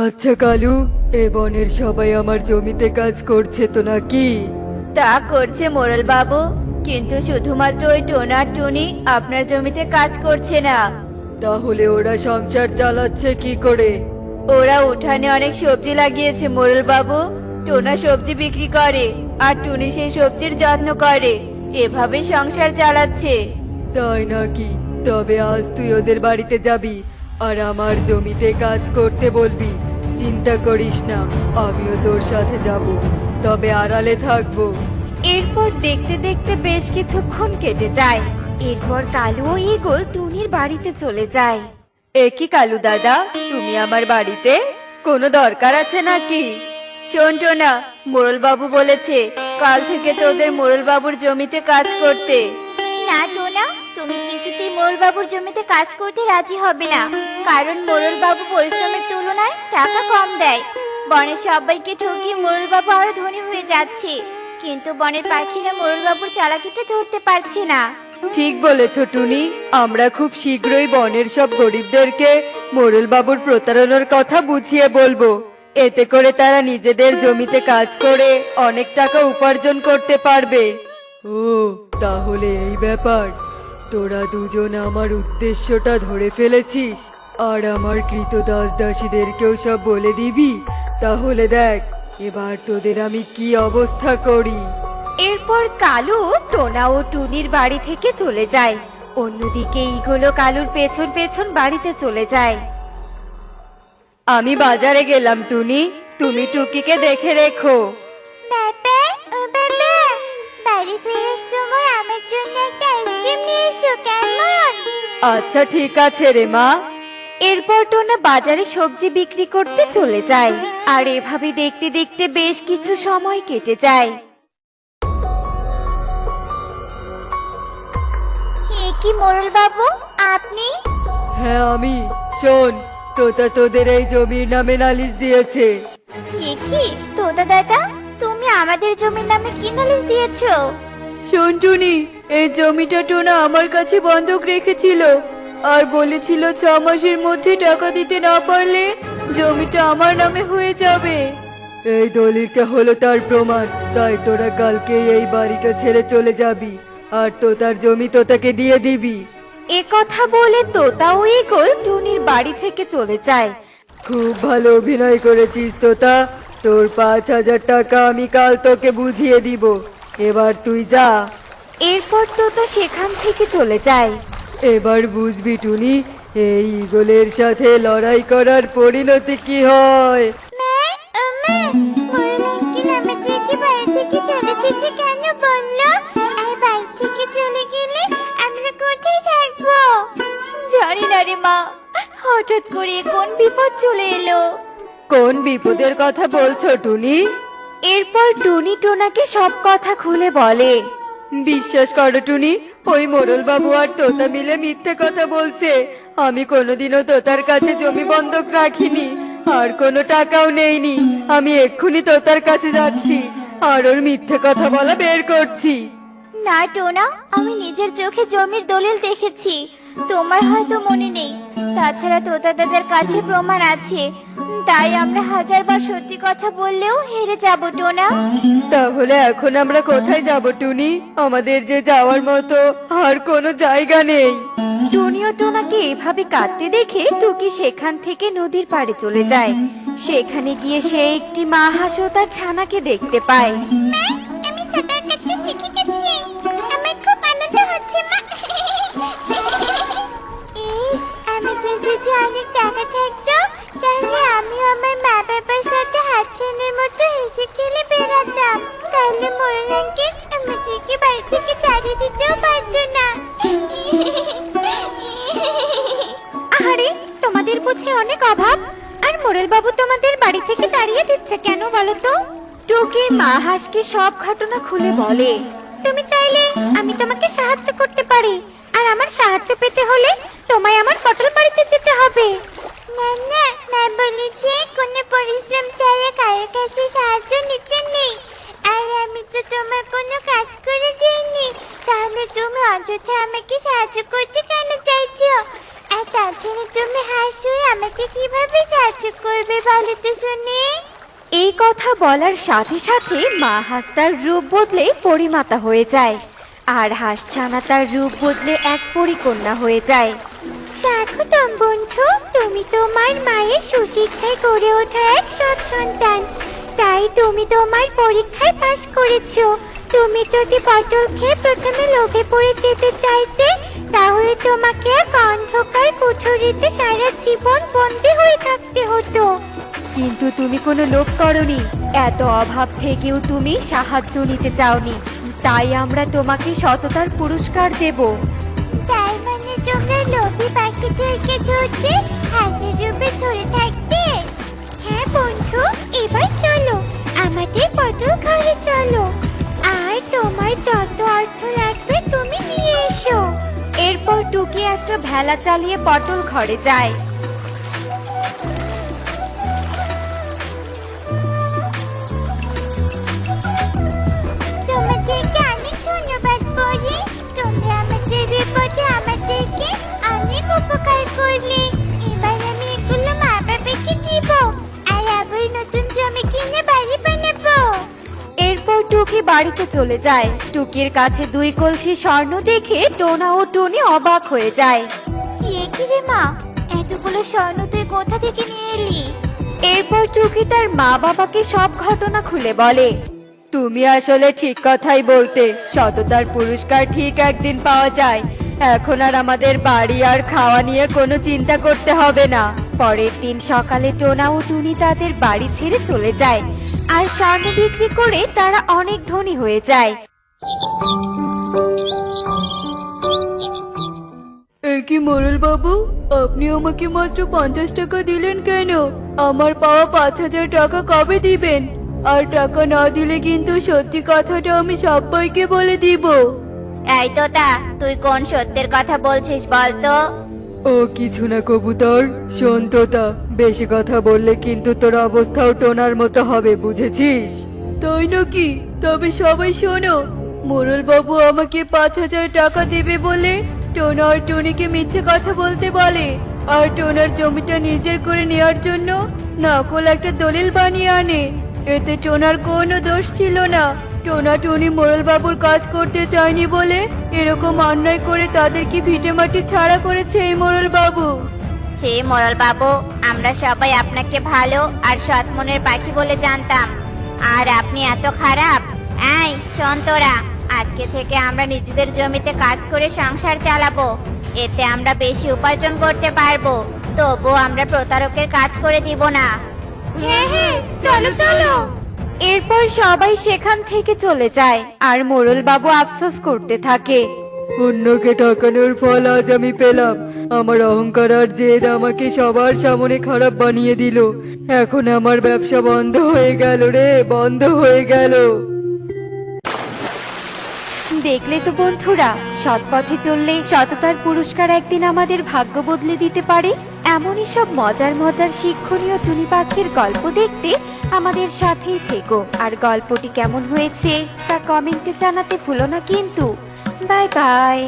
আচ্ছা কালু, এ বনের সবাই আমার জমিতে কাজ করছে তো নাকি? তা করছে মোড়ল বাবু, কিন্তু শুধুমাত্র ওই টোনা আর টুনি আপনার জমিতে কাজ করছে না। তাহলে ওরা সংসার চালাচ্ছে কি করে? ওরা উঠানে অনেক সবজি লাগিয়েছে মোড়ল বাবু। টোনা সবজি বিক্রি করে আর টুনি সেই সবজির যত্ন করে, এভাবে সংসার চালাচ্ছে। তাই নাকি? তবে আজ তুই ওদের বাড়িতে যাবি আর আমার জমিতে কাজ করতে বলবি। চিন্তা করিস না, আমিও তোর সাথে যাব, তবে আড়ালে থাকবো। এরপর দেখতে দেখতে বেশ কিছুক্ষণ কেটে যায়। এরপর কালু ও ঈগল টুনির বাড়িতে চলে যায়। এ কি কালু দাদা, তুমি আমার বাড়িতে? কোনো দরকার আছে নাকি? শোন টোনা, মোড়ল বাবু বলেছে কাল থেকে তোদের মোড়ল বাবুর জমিতে কাজ করতে। না টোনা, তুমি কিছুতেই মোড়ল বাবুর জমিতে কাজ করতে রাজি হবে না, কারণ মোড়ল বাবু পরিশ্রমের তুলনায় টাকা কম দেয়। বনের সবাইকে ঠকিয়ে মোড়ল বাবু আরো ধনী হয়ে যাচ্ছে, কিন্তু বনের পাখিরা মোড়ল বাবুর চালাকিটা ধরতে পারছে না। ঠিক বলেছ টুনি, আমরা খুব শীঘ্রই বনের সব গরিবদেরকে মোড়ল বাবুর প্রতারণার কথা বুঝিয়ে বলবো। এতে করে তারা নিজেদের জমিতে কাজ করে অনেক টাকা উপার্জন করতে পারবে। ও, তাহলে এই ব্যাপার। তোরা দুজন আমার উদ্দেশ্যটা ধরে ফেলেছিস আর আমার কৃতদাস দাসীদেরকেও সব বলে দিবি। তাহলে দেখ এবার তোদের আমি কি অবস্থা করি। এরপর কালু টোনা ও টুনির বাড়ি থেকে চলে যায়। অন্যদিকে ঈগল ও কালুর পেছন পেছন বাড়িতে চলে যায়। আমি বাজারে গেলাম টুনি, তুমি টুকিকে দেখে রেখো। বাবা, ও বাবা, বাড়ি ফেরার সময় আমার জন্য একটা আইসক্রিম নিয়ে এসো কেমন? আচ্ছা ঠিক আছে রে মা। এরপর টোনা বাজারে সবজি বিক্রি করতে চলে যায়। আর এভাবে দেখতে দেখতে বেশ কিছু সময় কেটে যায়। এ কি মোড়ল বাবু, আপনি? হ্যাঁ আমি। শোন, তোতা তোদের এই জমির নামে নালিশ দিয়েছে। এ কি তোতা দাদা, তুমি আমাদের জমির নামে কি নালিশ দিয়েছো? শোন টুনি, এই জমিটা টোনা আমার কাছে বন্ধক রেখেছিল আর বলেছিল 6 মাসের মধ্যে টাকা দিতে না পারলে জমিটা আমার নামে হয়ে যাবে। এই দলিলটা হলো তার প্রমাণ। তাই তোরা কালকে এই বাড়িটা ছেড়ে চলে যাবি আর তোতার জমি তোতাকে দিয়ে দিবি। এ কথা বলে তোতা ও ঈগল টুনির বাড়ি থেকে চলে যায়। খুব ভালো অভিনয় করেছিস তোতা। তোর 5,000 টাকা আমি কাল তোকে বুঝিয়ে দিব। এবার তুই যা। এরপর তোতা সেখান থেকে চলে যায়। এবার বুঝবি টুনি, এই ঈগলের সাথে লড়াই করার পরিণতি কি হয়। জানি না রে মা, হঠাৎ করে কোন বিপদ চলে এলো। কোন বিপদের কথা বলছো টুনি? এরপর টুনি টোনাকে সব কথা খুলে বলে। বিশ্বাস করো টুনি, ওই মোড়ল বাবু আর তোতা মিলে মিথ্যে কথা বলছে। আমি কোনোদিনও তোতার কাছে জমি বন্ধক রাখিনি আর কোনো টাকাও নেইনি। আমি এক্ষুনি তোতার কাছে যাচ্ছি আর ওর মিথ্যে কথা বলা বের করছি। না টোনা, আমি নিজের চোখে জমির দলিল দেখেছি, তোমার হয়তো মনে নেই। তাছাড়া তোতা দাদার কাছে প্রমাণ আছে, তাই আমরা 1000বার সত্যি কথা বললেও হেরে যাব টোনা। তাহলে এখন আমরা কোথায় যাব টুনি? আমাদের যে যাওয়ার মতো আর কোনো জায়গা নেই। টুনি ও টোনাকে এভাবে কাঁদতে দেখে টুকি সেখান থেকে নদীর পাড়ে চলে যায়। সেখানে গিয়ে সে একটি মা হাঁস ও তার ছানাকে দেখতে পায়। আমি সাঁতার কাটতে শিখে গেছি, আমার খুব আনন্দ হচ্ছে মা। ইস, আমাদের যদি অনেক টাকা থাকতো তাহলে আমি আমার মা বাবার সাথে হাতছানার মতো হেসে খেলে বেড়াতাম। তাহলে মোড়ল আঙ্কেল আমাদেরকে বাড়ি থেকে তাড়িয়ে দিতেও পারতো না। আরে, তোমাদের বুঝি অনেক অভাব, আর মোড়ল বাবু তোমাদের বাড়ি থেকে তাড়িয়ে দিচ্ছে কেন বলো তো? টুকি মা হাঁসকে সব ঘটনা খুলে বলে। তুমি চাইলে আমি তোমাকে সাহায্য করতে পারি, আর আমার সাহায্য পেতে হলে তোমায় আমার পটল বাড়িতে যেতে হবে। না না, মা বলেছে কোনো পরিশ্রম ছাড়া কারোর কাছে সাহায্য নিতে নেই। আর আমি তো তোমার কোনো কাজ করে দিইনি, তাহলে তুমি অযথা আমাকে সাহায্য করতে কেন চাইছো? আর তাছাড়া তুমি হাঁস হয়ে আমাকে কিভাবে সাহায্য করবে বলো তো শুনি। এই কথা বলার সাথে সাথে মা হাঁস তার রূপ বদলে পরিমাতা হয়ে যায় আর হাঁসছানা তার রূপ বদলে এক পরিকন্যা হয়ে যায়। স্বাগতম বন্ধু, তুমি তোমার মায়ের সুশিক্ষায় গড়ে ওঠা এক সৎ সন্তান, তাই তুমি তোমার পরীক্ষায় পাশ করেছো। তুমি যদি পটল খেয়ে প্রথমে লোভে পড়ে যেতে চাইতে, তাহলে তোমাকে এক অন্ধকার কুঠুরিতে সারা জীবন বন্দী হয়ে থাকতে হতো। কিন্তু তুমি কোনো লোভ করনি, এত অভাব থেকেও তুমি সাহায্য নিতে চাওনি, তাই আমরা তোমাকে সততার পুরস্কার দেব। তাই মানে তোমরা লোভী পাখিদেরকে ধরতে হাসির রূপে ধরে থাকবে? হ্যাঁ বন্ধু, এবার চলো আমাদের পটল ঘরে চলো, আর তোমার যত অর্থ লাগবে তুমি নিয়ে এসো। এরপর টুকি একটা ভেলা চালিয়ে পটল ঘরে যায়। তোমাদেরকে অনেক ধন্যবাদ পরি, তোমরা আমাদের বিপদে আমাদেরকে অনেক উপকার করলে। এবার আমি এগুলো মা বাবাকে দিব, আর আবার নতুন জমি কিনে বাড়ি বানাবো। এরপর টুকি বাড়িতে চলে যায়। টুকির কাছে 2 কলসি স্বর্ণ দেখে টোনা ও টুনি অবাক হয়ে যায়। এ কি রে মা, এতগুলো স্বর্ণ তুই কোথা থেকে নিয়ে এলি? এরপর টুকি তার মা বাবাকে সব ঘটনা খুলে বলে। তুমি আসলে ঠিক কথাই বলতে, সততার পুরস্কার ঠিক একদিন পাওয়া যায়। এখন আর আমাদের বাড়ি আর খাওয়া নিয়ে কোনো চিন্তা করতে হবে না। পরের দিন সকালে টোনা ও টুনি তাদের বাড়ি ছেড়ে চলে যায় আর স্বর্ণ বিক্রি করে তারা অনেক ধনী হয়ে যায়। কি মোড়ল বাবু, আপনি আমাকে মাত্র 50 টাকা দিলেন কেন? আমার পাওয়া 5000 টাকা কবে দিবেন? আর টাকা না দিলে কিন্তু সত্যি কথাটা আমি সবাইকে বলে দিব। এই তোতা, তুই কোন সত্যের কথা বলছিস বলতো? ও কিছু না কবুতর, শোন তোতা, বেশি কথা বললে কিন্তু তোর অবস্থাও টোনার মতো হবে, বুঝেছিস? তাই নাকি? তবে সবাই শোনো, মোড়ল বাবু আমাকে 5000 টাকা দেবে বলে টোনা আর টুনিকে মিথ্যে কথা বলতে বলে, আর টোনার জমিটা নিজের করে নেওয়ার জন্য নকল একটা দলিল বানিয়ে আনে। এতে টোনার কোনো দোষ ছিল না। টোনা টুনি মোড়ল বাবুর কাজ করতে চায়নি বলে এরকম অন্যায় করে তাদেরকে ভিটে মাটি ছাড়া করেছে এই মোড়ল বাবু। সে মোড়ল বাবু, আমরা সবাই আপনাকে ভালো আর সৎ মনের পাখি বলে জানতাম, আর আপনি এত খারাপ। এই শোন তোরা, আজকে থেকে আমরা নিজেদের জমিতে কাজ করে সংসার চালাবো, এতে আমরা বেশি উপার্জন করতে পারবো, তবুও আমরা প্রতারকের কাজ করে দিব না। হ্যাঁ হ্যাঁ, চলো চলো। এরপর সবাই সেখান থেকে চলে যায় আর মোড়ল বাবু আফসোস করতে থাকে। অন্যকে ঠকানোর ফল আজ আমি পেলাম। আমার অহংকার আর জেদ আমাকে সবার সামনে খারাপ বানিয়ে দিল। এখন আমার ব্যবসা বন্ধ হয়ে গেল রে, বন্ধ হয়ে গেল। দেখলে তো বন্ধুরা, সৎ পথে চললে সততার পুরস্কার একদিন আমাদের ভাগ্য বদলে দিতে পারে। এমনই সব মজার মজার শিক্ষণীয় টুনি পাখির গল্প দেখতে আমাদের সাথেই থেকো। আর গল্পটি কেমন হয়েছে তা কমেন্টে জানাতে ভুলো না কিন্তু। Bye bye.